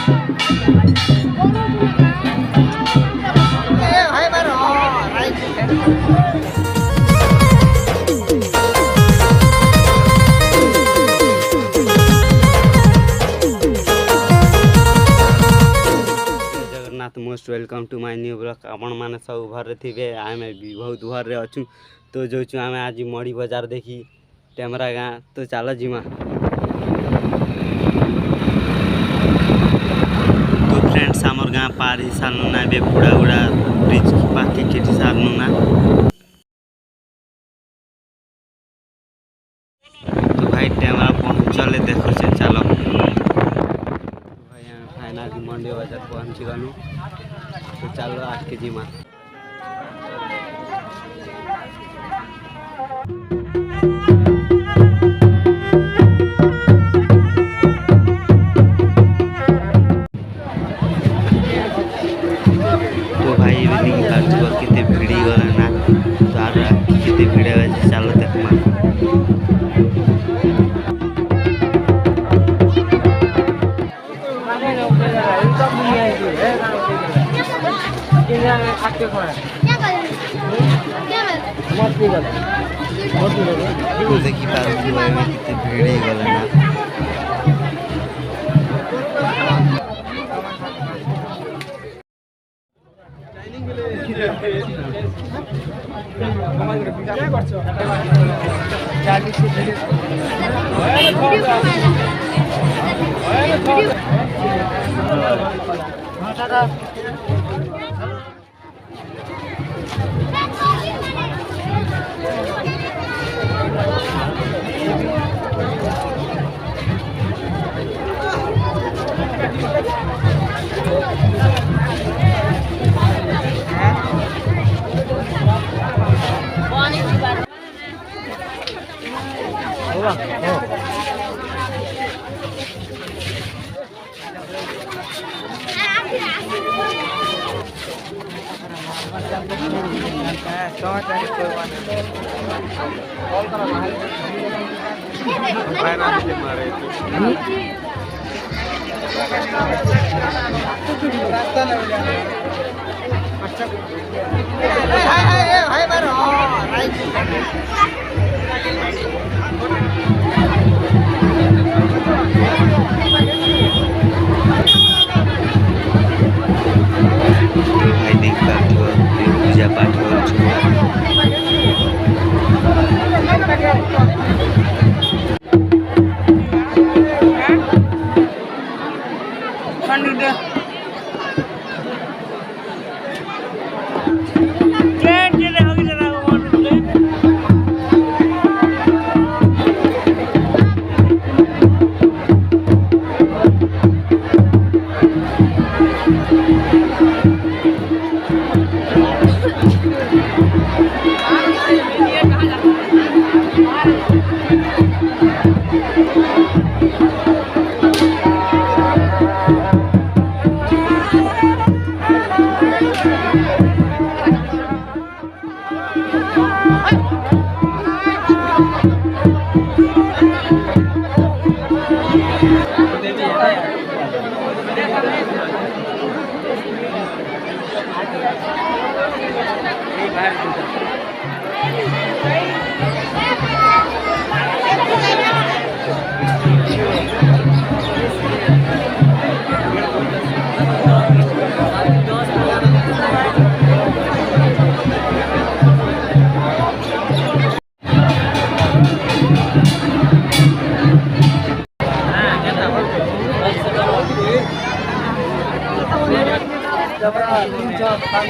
Jagannath most welcome to my new blog. आपण माने सब घर थे आम भी बहुत घर अच्छू तो जो आम आज मड़ी बाजार देखी टेमरा गाँ तो चल जीमा। तो फ्रेंड्स आमर गाँ पार ही सारनु ना बे बुढ़ा बुढ़ा ब्रिज पाखे केटी सारनु ना तो भाई टेमरा पहुँचले देखो से चलो भाई फाइनल मंडी बाजार पहुँची गलु तो चलो आज के जीमा। तो भाई इवनिंग कितने भिड़ी गला ना तो आर कितने भिड़ चलो देखमा। देखी पार्टी में कितने भिड़ी गला ना पूजा पाठ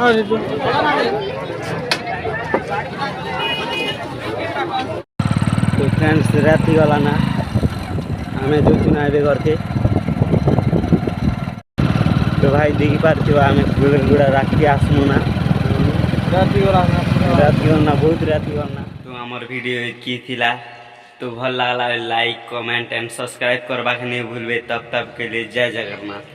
तो फ्रेंड्स राति वाला ना हमें जो चुनाव करके तो भाई देखी पार्थ आम गुड़ा राखी आसमु ना राति ना बहुत राति ना तो आमर वीडियो की थिला तो भल लगला लाइक कमेंट एंड सब्सक्राइब करवा के नहीं भूलबे तब के लिए जय जगन्नाथ।